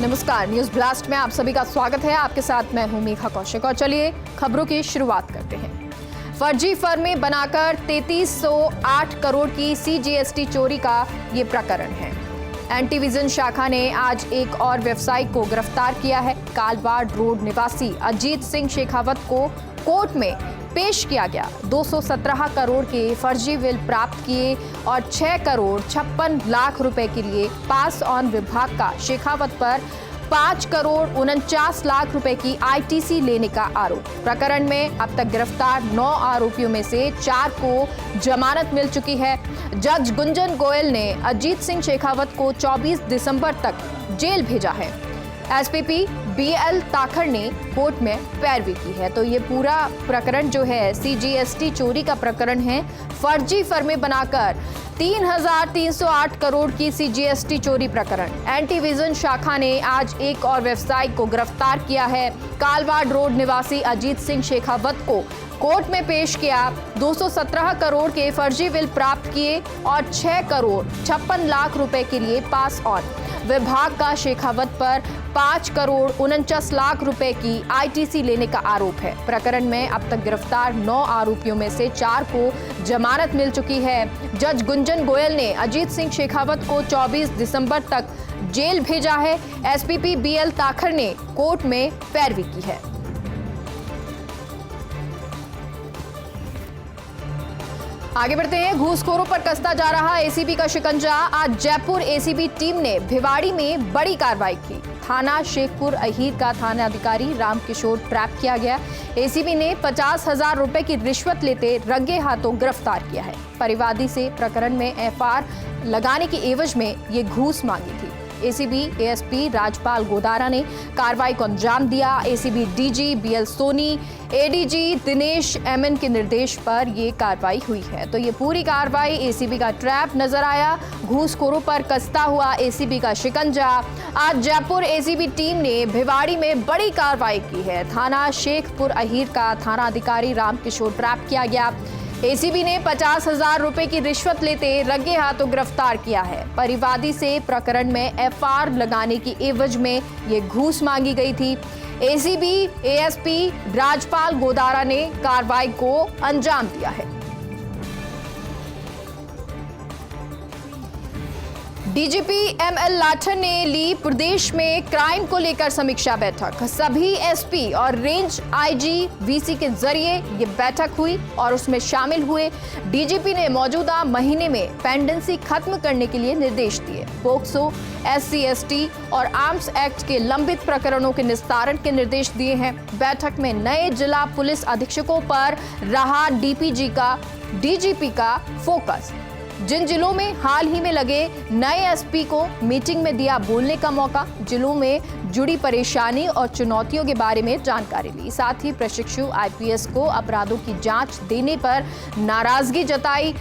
नमस्कार, news blast में आप सभी का स्वागत है। आपके साथ मैं हूं मेघा कौशिक और चलिए खबरों की शुरुआत करते हैं। फर्जी फर्में बनाकर 3308 करोड़ की CGST चोरी का ये प्रकरण है। एंटीविजन शाखा ने आज एक और व्यवसायी को गिरफ्तार किया है। कालवाड़ रोड निवासी अजीत सिंह शेखावत को कोर्ट में पेश किया गया। 217 करोड़ के फर्जी बिल प्राप्त किए और 6 करोड़ 56 लाख रुपए के लिए पास ऑन विभाग का शेखावत पर 5 करोड़ 49 लाख रुपए की ITC लेने का आरोप। प्रकरण में अब तक गिरफ्तार 9 आरोपियों में से 4 को जमानत मिल चुकी है। जज गुंजन गोयल ने अजीत सिंह शेखावत को 24 दिसंबर तक जेल भेजा है। SPP BL ताखड़ ने कोर्ट में पैरवी की है। तो ये पूरा प्रकरण जो है CGST चोरी का प्रकरण है। फर्जी फर्में बनाकर 3308 करोड़ की CGST चोरी प्रकरण। एंटीविजन शाखा ने आज एक और व्यवसायी को गिरफ्तार किया है। कालवाड़ रोड निवासी अजीत सिंह शेखावत को कोर्ट में पेश किया। 217 करोड़ के फर्जी बिल प्राप्त किए और 6 करोड़ 56 लाख रुपए के लिए पास ऑन विभाग का शेखावत पर 5 करोड़ 49 लाख रुपए की ITC लेने का आरोप है। प्रकरण में अब तक गिरफ्तार 9 आरोपियों में से 4 को जमानत मिल चुकी है। जज गुंजन गोयल ने अजीत सिंह शेखावत को 24 दिसंबर तक जेल भेजा है। SPP BL ताखड़ ने कोर्ट में पैरवी की है। आगे बढ़ते हैं। घूसखोरों पर कसता जा रहा ACB का शिकंजा। आज जयपुर ACB टीम ने भिवाड़ी में बड़ी कार्रवाई की। थाना शेखपुर अहीर का थाना अधिकारी रामकिशोर ट्रैप किया गया। ACB ने 50,000 रुपए की रिश्वत लेते रंगे हाथों गिरफ्तार किया है। परिवादी से प्रकरण में FR लगाने की एवज में ये घूस मांगी थी। ACB ASP राजपाल गोदारा ने कार्रवाई को अंजाम दिया। ACB DG BL Soni, ADG Dinesh MN के निर्देश पर ये कार्रवाई हुई है। तो ये पूरी कार्रवाई ACB का ट्रैप नजर आया। घूसखोरों पर कसता हुआ ACB का शिकंजा। आज जयपुर ACB टीम ने भिवाड़ी में बड़ी कार्रवाई की है। थाना शेखपुर अहीर का थाना अधिकारी रामकिशोर ट्रैप किया गया। ACB ने 50,000 रुपए की रिश्वत लेते रंगे हाथों गिरफ्तार किया है। परिवादी से प्रकरण में FR लगाने की एवज में ये घूस मांगी गई थी। ACB ASP राजपाल गोदारा ने कार्रवाई को अंजाम दिया है। DGP ML लाठर ने ली प्रदेश में क्राइम को लेकर समीक्षा बैठक। सभी SP और रेंज IG VC के जरिए ये बैठक हुई और उसमें शामिल हुए। DGP ने मौजूदा महीने में पेंडेंसी खत्म करने के लिए निर्देश दिए। पोक्सो SC ST और आर्म्स एक्ट के लंबित प्रकरणों के निस्तारण के निर्देश दिए हैं। बैठक में नए जिला पुलिस अधीक्षकों पर रहा DGP का फोकस। जिन जिलों में हाल ही में लगे नए SP को मीटिंग में दिया बोलने का मौका। जिलों में जुड़ी परेशानी और चुनौतियों के बारे में जानकारी ली। साथ ही प्रशिक्षु IPS को अपराधों की जांच देने पर नाराजगी जताई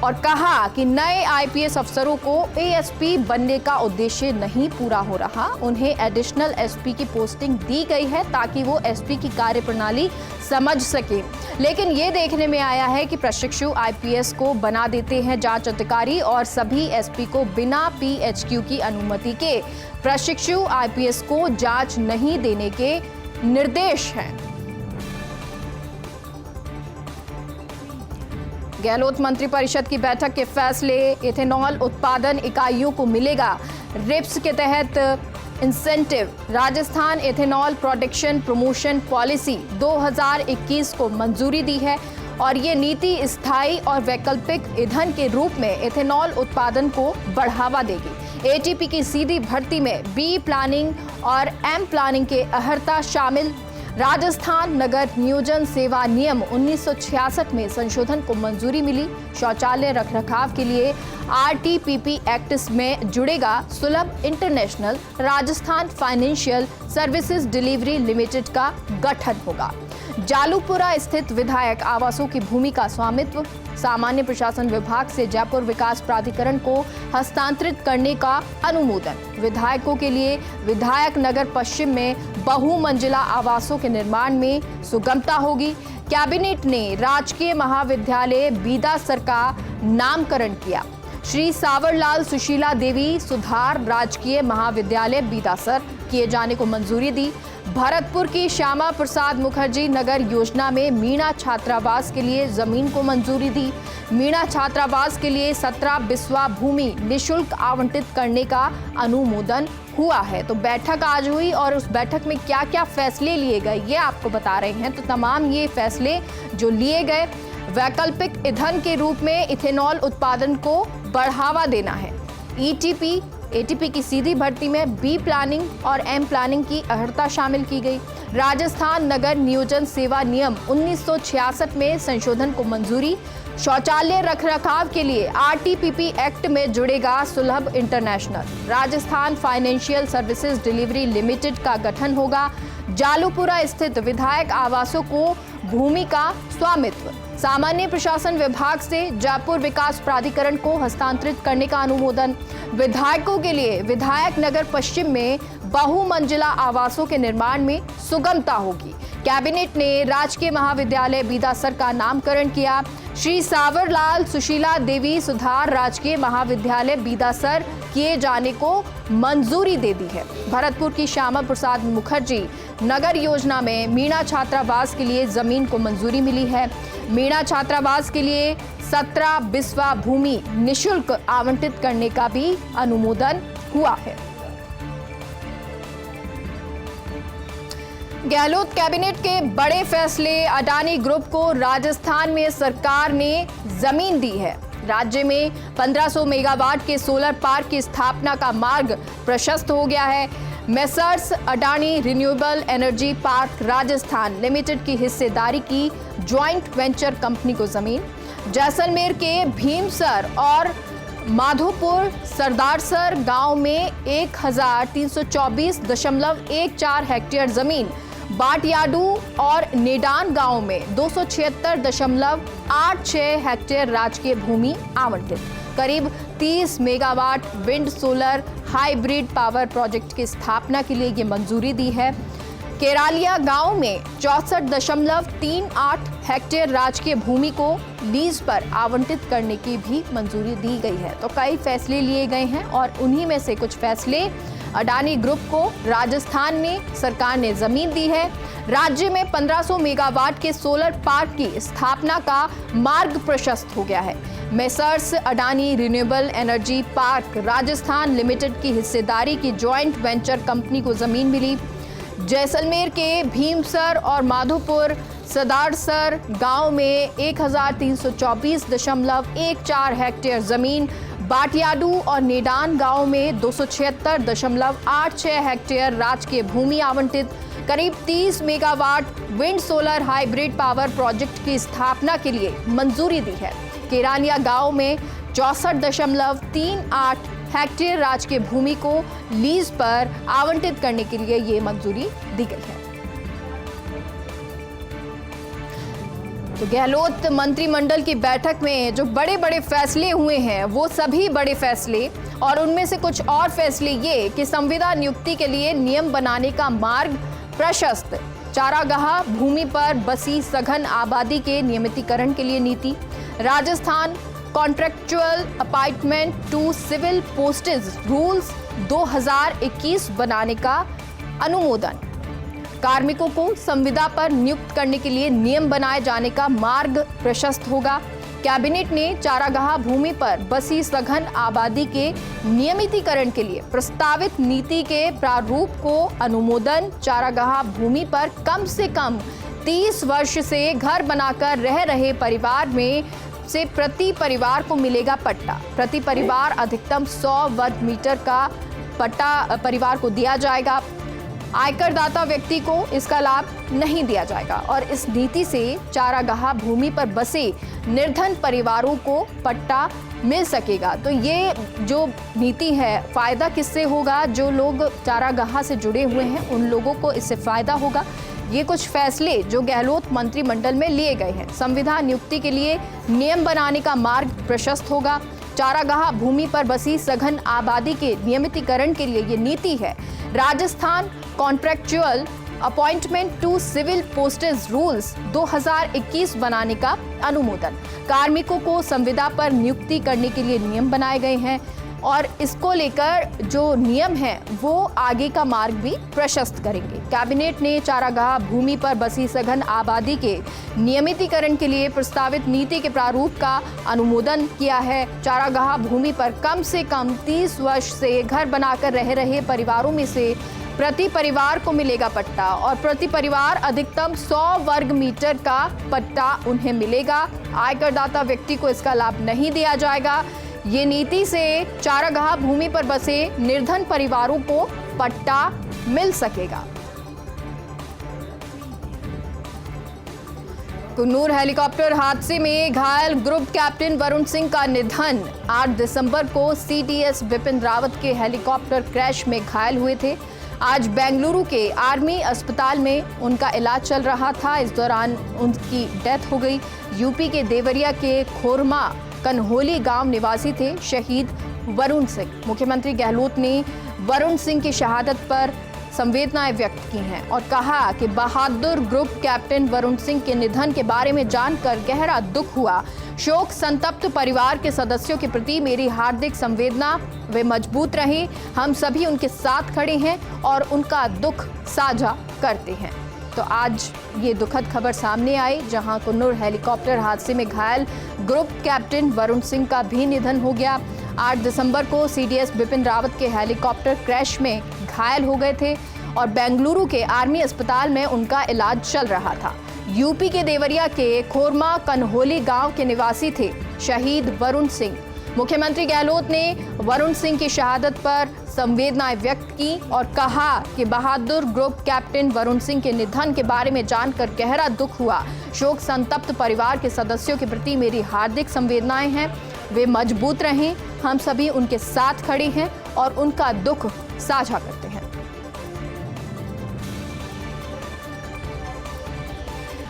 और कहा कि नए IPS अफसरों को ASP बनने का उद्देश्य नहीं पूरा हो रहा। उन्हें एडिशनल SP की पोस्टिंग दी गई है ताकि वो SP की कार्यप्रणाली समझ सके। लेकिन ये देखने में आया है कि प्रशिक्षु IPS को बना देते हैं जांच अधिकारी और सभी SP को बिना PHQ की अनुमति के प्रशिक्षु IPS को जांच नहीं देने के निर्देश हैं। गहलोत मंत्रिपरिषद की बैठक के फैसले। इथेनॉल उत्पादन इकाइयों को मिलेगा रिप्स के तहत incentive. Rajasthan ethanol production promotion policy 2021 को मंजूरी दी है और ये नीति स्थायी और वैकल्पिक ईंधन के रूप में इथेनॉल उत्पादन को बढ़ावा देगी। ATP की सीधी भर्ती में B प्लानिंग और M प्लानिंग के अहर्ता शामिल। राजस्थान नगर नियोजन सेवा नियम 1966 में संशोधन को मंजूरी मिली। शौचालय रखरखाव के लिए RTPP एक्ट में जुड़ेगा सुलभ international Rajasthan financial services delivery limited का गठन होगा। जालूपुरा स्थित विधायक आवासों की भूमि का स्वामित्व सामान्य प्रशासन विभाग से जयपुर विकास प्राधिकरण को हस्तांतरित करने का अनुमोदन। विधायकों के लिए विधायक नगर पश्चिम में बहुमंजिला आवासों के निर्माण में सुगमता होगी। कैबिनेट ने राजकीय महाविद्यालय बीदासर का नामकरण किया। श्री सावरलाल सुशीला देवी सुधार राजकीय महाविद्यालय बीदासर किए जाने को मंजूरी दी। भरतपुर की श्यामा प्रसाद मुखर्जी नगर योजना में मीणा छात्रावास के लिए जमीन को मंजूरी दी। मीणा छात्रावास के लिए 17 बिस्वा भूमि निशुल्क आवंटित करने का अनुमोदन हुआ है। तो बैठक आज हुई और उस बैठक में क्या क्या फैसले लिए गए ये आपको बता रहे हैं। तो तमाम ये फैसले जो लिए गए, वैकल्पिक ईंधन के रूप में इथेनॉल उत्पादन को बढ़ावा देना है। ईटीपी एटीपी की सीधी भर्ती में बी प्लानिंग और एम प्लानिंग की अर्हता शामिल की गई। राजस्थान नगर नियोजन सेवा नियम 1966 में संशोधन को मंजूरी। शौचालय रखरखाव के लिए आरटीपीपी एक्ट में जुड़ेगा सुलभ international. Rajasthan financial services delivery limited का गठन होगा। जालूपुरा स्थित विधायक आवासों को भूमि का स्वामित्व। सामान्य प्रशासन विभाग से जयपुर विकास प्राधिकरण को हस्तांतरित करने का अनुमोदन। विधायकों के लिए विधायक नगर पश्चिम में बहुमंजिला आवासों के निर्माण में सुगमता होगी। कैबिनेट ने राजकीय महाविद्यालय बीदासर का नामकरण किया। श्री सावरलाल सुशीला देवी सुधार राजकीय महाविद्यालय बीदासर किए जाने को मंजूरी दे दी है। भरतपुर की श्यामा प्रसाद मुखर्जी नगर योजना में मीणा छात्रावास के लिए जमीन को मंजूरी मिली है। मीणा छात्रावास के लिए 17 बिस्वा भूमि निशुल्क आवंटित करने का भी अनुमोदन हुआ है। गहलोत कैबिनेट के बड़े फैसले। अडानी ग्रुप को राजस्थान में सरकार ने जमीन दी है। राज्य में 1500 मेगावाट के सोलर पार्क की स्थापना का मार्ग प्रशस्त हो गया है। Messrs Adani renewable energy park Rajasthan limited की हिस्सेदारी की ज्वाइंट वेंचर कंपनी को जमीन। जैसलमेर के भीमसर और माधोपुर सरदारसर गांव में 1324.14 हेक्टेयर जमीन। बाटयाडू और नेडान गांव में 276.86 हेक्टेयर राजकीय भूमि आवंटित। करीब 30 megawatt wind solar hybrid power project की स्थापना के लिए ये मंजूरी दी है। केरालिया गांव में 64.38 हेक्टेयर राजकीय भूमि को लीज पर आवंटित करने की भी मंजूरी दी गई है। तो कई फैसले लिए गए हैं और उन्हीं में से कुछ फैसले अडानी ग्रुप को राजस्थान में सरकार ने जमीन दी है। राज्य में 1500 मेगावाट के सोलर पार्क की स्थापना का मार्ग प्रशस्त हो गया है। Messrs Adani renewable energy park Rajasthan limited की हिस्सेदारी की ज्वाइंट वेंचर कंपनी को जमीन मिली। जैसलमेर के भीमसर और माधोपुर सरदारसर गांव में 1324.14 हेक्टेयर जमीन। बाटयाडू और नेडान गांव में 276.86 हेक्टेयर राजकीय भूमि आवंटित। करीब 30 megawatt wind solar hybrid power project की स्थापना के लिए मंजूरी दी है। केरालिया गांव में 64.38 हेक्टेयर राजकीय भूमि को लीज पर आवंटित करने के लिए ये मंजूरी दी गई है। तो गहलोत मंत्रिमंडल की बैठक में जो बड़े बड़े फैसले हुए हैं वो सभी बड़े फैसले, और उनमें से कुछ और फैसले ये कि संविदा नियुक्ति के लिए नियम बनाने का मार्ग प्रशस्त। चारागाह भूमि पर बसी सघन आबादी के नियमितीकरण के लिए नीति। Rajasthan contractual appointment to civil posts rules 2021 बनाने का अनुमोदन। कार्मिकों को संविदा पर नियुक्त करने के लिए नियम बनाए जाने का मार्ग प्रशस्त होगा। कैबिनेट ने चारागाह भूमि पर बसी सघन आबादी के नियमितीकरण के लिए प्रस्तावित नीति के प्रारूप को अनुमोदन। चारागाह भूमि पर कम से कम 30 वर्ष से घर बनाकर रह रहे परिवार में से प्रति परिवार को मिलेगा पट्टा। प्रति परिवार अधिकतम 100 वर्ग मीटर का पट्टा परिवार को दिया जाएगा। आयकर दाता व्यक्ति को इसका लाभ नहीं दिया जाएगा और इस नीति से चारागाह भूमि पर बसे निर्धन परिवारों को पट्टा मिल सकेगा। तो ये जो नीति है, फायदा किससे होगा? जो लोग चारागाह से जुड़े हुए हैं उन लोगों को इससे फायदा होगा। ये कुछ फैसले जो गहलोत मंत्रिमंडल में लिए गए हैं। संविदा नियुक्ति के लिए नियम बनाने का मार्ग प्रशस्त होगा। चारागाह भूमि पर बसी सघन आबादी के नियमितीकरण के लिए ये नीति है। Rajasthan contractual appointment to civil posts rules 2021 बनाने का अनुमोदन। कार्मिकों को संविदा पर नियुक्ति करने के लिए नियम बनाए गए हैं और इसको लेकर जो नियम हैं वो आगे का मार्ग भी प्रशस्त करेंगे। कैबिनेट ने चारागाह भूमि पर बसी सघन आबादी के नियमितीकरण के लिए प्रस्तावित नीति के प्रारूप का अनुमोदन किया है। चारागाह भूमि पर कम से कम 30 वर्ष से घर बनाकर रह रहे परिवारों में से प्रति परिवार को मिलेगा पट्टा और प्रति परिवार अधिकतम 100 वर्ग मीटर का पट्टा उन्हें मिलेगा। आयकरदाता व्यक्ति को इसका लाभ नहीं दिया जाएगा। ये नीति से चारागाह भूमि पर बसे निर्धन परिवारों को पट्टा मिल सकेगा। कुन्नूर हेलीकॉप्टर हादसे में घायल ग्रुप कैप्टन वरुण सिंह का निधन। 8 दिसंबर को सीडीएस विपिन रावत के हेलीकॉप्टर क्रैश में घायल हुए थे। आज बेंगलुरु के आर्मी अस्पताल में उनका इलाज चल रहा था। इस दौरान उनकी डेथ हो गई। यूपी के देवरिया के खोरमा कन्होली गांव निवासी थे शहीद वरुण सिंह। मुख्यमंत्री गहलोत ने वरुण सिंह की शहादत पर संवेदनाएं व्यक्त की हैं और कहा कि बहादुर ग्रुप कैप्टन वरुण सिंह के निधन के बारे में जानकर गहरा दुख हुआ। शोक संतप्त परिवार के सदस्यों के प्रति मेरी हार्दिक संवेदना। वे मजबूत रहे, हम सभी उनके साथ खड़े हैं और उनका दुख साझा करते हैं। तो आज ये दुखद खबर सामने आई जहां कुन्नूर हेलीकॉप्टर हादसे में घायल ग्रुप कैप्टन वरुण सिंह का भी निधन हो गया। 8 दिसंबर को सीडीएस विपिन रावत के हेलीकॉप्टर क्रैश में घायल हो गए थे और बेंगलुरु के आर्मी अस्पताल में उनका इलाज चल रहा था। यूपी के देवरिया के खोरमा कन्होली गांव के निवासी थे शहीद वरुण सिंह। मुख्यमंत्री गहलोत ने वरुण सिंह की शहादत पर संवेदनाएं व्यक्त की और कहा कि बहादुर ग्रुप कैप्टन वरुण सिंह के निधन के बारे में जानकर गहरा दुख हुआ। शोक संतप्त परिवार के सदस्यों के प्रति मेरी हार्दिक संवेदनाएं हैं। वे मजबूत रहें, हम सभी उनके साथ खड़े हैं और उनका दुख साझा करते हैं।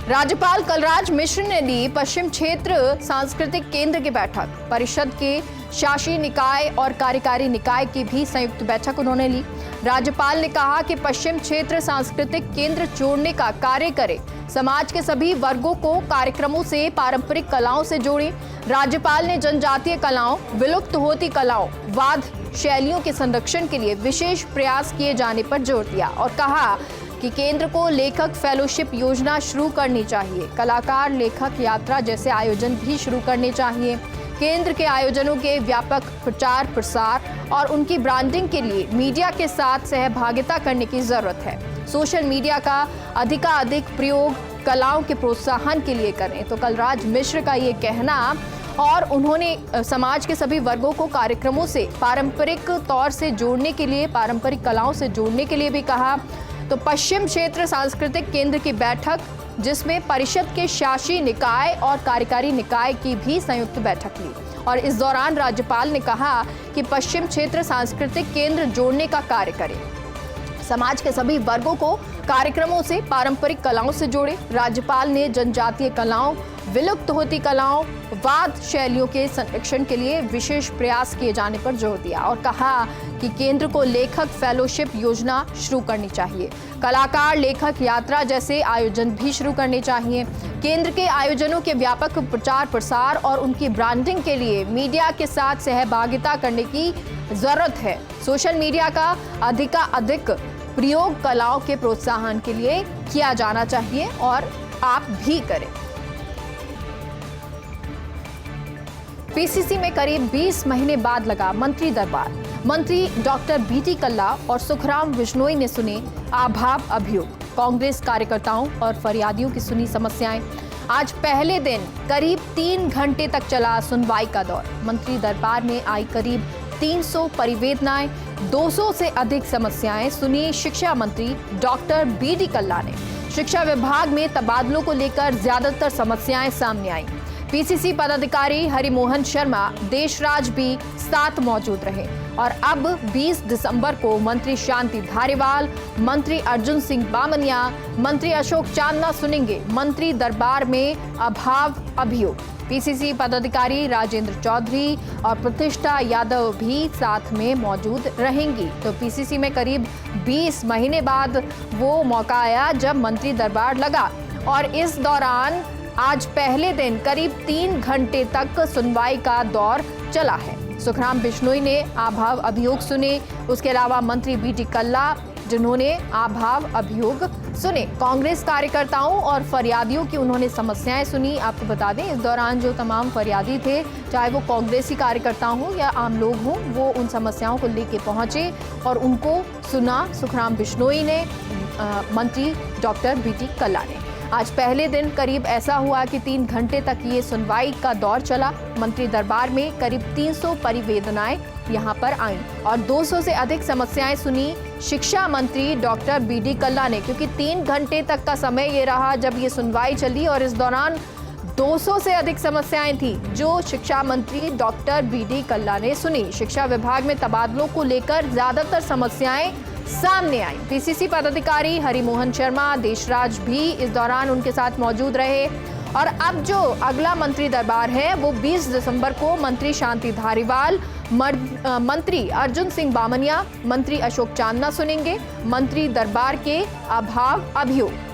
राज्यपाल कलराज मिश्र ने ली पश्चिम क्षेत्र सांस्कृतिक केंद्र की बैठक। परिषद के शासी निकाय और कार्यकारी निकाय की भी संयुक्त बैठक उन्होंने ली। राज्यपाल ने कहा कि पश्चिम क्षेत्र सांस्कृतिक केंद्र जोड़ने का कार्य करे, समाज के सभी वर्गों को कार्यक्रमों से पारंपरिक कलाओं से जोड़े। राज्यपाल ने जनजातीय कलाओं, विलुप्त होती कलाओं, वाद शैलियों के संरक्षण के लिए विशेष प्रयास किए जाने पर जोर दिया और कहा कि केंद्र को लेखक फेलोशिप योजना शुरू करनी चाहिए। कलाकार लेखक यात्रा जैसे आयोजन भी शुरू करने चाहिए। केंद्र के आयोजनों के व्यापक प्रचार प्रसार और उनकी ब्रांडिंग के लिए मीडिया के साथ सहभागिता करने की जरूरत है। सोशल मीडिया का अधिकाधिक प्रयोग कलाओं के प्रोत्साहन के लिए करें। तो कलराज मिश्र का ये कहना और उन्होंने समाज के सभी वर्गों को कार्यक्रमों से पारंपरिक तौर से जोड़ने के लिए, पारंपरिक कलाओं से जोड़ने के लिए भी कहा। तो पश्चिम क्षेत्र सांस्कृतिक केंद्र की बैठक जिसमें परिषद के शासी निकाय और कार्यकारी निकाय की भी संयुक्त बैठक ली और इस दौरान राज्यपाल ने कहा कि पश्चिम क्षेत्र सांस्कृतिक केंद्र जोड़ने का कार्य करें, समाज के सभी वर्गों को कार्यक्रमों से पारंपरिक कलाओं से जोड़े। राज्यपाल ने जनजातीय कलाओं, विलुप्त होती कलाओं, वाद शैलियों के संरक्षण के लिए विशेष प्रयास किए जाने पर जोर दिया और कहा कि केंद्र को लेखक फेलोशिप योजना शुरू करनी चाहिए। कलाकार लेखक यात्रा जैसे आयोजन भी शुरू करने चाहिए। केंद्र के आयोजनों के व्यापक प्रचार प्रसार और उनकी ब्रांडिंग के लिए मीडिया के साथ सहभागिता करने की जरूरत है। सोशल मीडिया का अधिक प्रयोग कलाओं के प्रोत्साहन के लिए किया जाना चाहिए और आप भी करें। पीसीसी में करीब 20 महीने बाद लगा मंत्री दरबार। मंत्री डॉक्टर बीटी कल्ला और सुखराम बिश्नोई ने सुने आभाव अभियोग, कांग्रेस कार्यकर्ताओं और फरियादियों की सुनी समस्याएं। आज पहले दिन करीब 3 घंटे तक चला सुनवाई का दौर। मंत्री दरबार में आई करीब 300 परिवेदनाएं, 200 से अधिक समस्याएं सुनी शिक्षा मंत्री डॉक्टर बीटी कल्ला ने। शिक्षा विभाग में तबादलों को लेकर ज्यादातर समस्याएं सामने आई। पीसीसी पदाधिकारी हरिमोहन शर्मा, देशराज भी साथ मौजूद रहे और अब 20 दिसंबर को मंत्री शांति धारीवाल, मंत्री अर्जुन सिंह बामनिया, मंत्री अशोक चांदना सुनेंगे मंत्री दरबार में अभाव अभियोग। पीसीसी पदाधिकारी राजेंद्र चौधरी और प्रतिष्ठा यादव भी साथ में मौजूद रहेंगी। तो पीसीसी में करीब 20 महीने बाद वो मौका आया जब मंत्री दरबार लगा और इस दौरान आज पहले दिन करीब 3 घंटे तक सुनवाई का दौर चला है। सुखराम बिश्नोई ने आभाव अभियोग सुने, उसके अलावा मंत्री बीटी कल्ला जिन्होंने आभाव अभियोग सुने, कांग्रेस कार्यकर्ताओं और फरियादियों की उन्होंने समस्याएं सुनी। आपको बता दें, इस दौरान जो तमाम फरियादी थे, चाहे वो कांग्रेसी कार्यकर्ता हों या आम लोग हों, वो उन समस्याओं को लेके पहुंचे और उनको सुना सुखराम बिश्नोई ने, मंत्री डॉक्टर बीटी कल्ला ने। आज पहले दिन करीब ऐसा हुआ कि 3 घंटे तक ये सुनवाई का दौर चला। मंत्री दरबार में करीब 300 परिवेदनाएं यहां पर आईं और 200 से अधिक समस्याएं सुनी शिक्षा मंत्री डॉक्टर बीडी कल्ला ने, क्योंकि 3 घंटे तक का समय ये रहा जब ये सुनवाई चली और इस दौरान 200 से अधिक समस्याएं थी जो शिक्षा मंत्री डॉक्टर बीडी कल्ला ने सुनी। शिक्षा विभाग में तबादलों को लेकर ज्यादातर समस्याएं सामने आई। पीसीसी पदाधिकारी हरिमोहन शर्मा, देशराज भी इस दौरान उनके साथ मौजूद रहे और अब जो अगला मंत्री दरबार है वो 20 दिसंबर को मंत्री शांति धारीवाल, मंत्री अर्जुन सिंह बामनिया, मंत्री अशोक चांदना सुनेंगे मंत्री दरबार के आभाव अभियोग।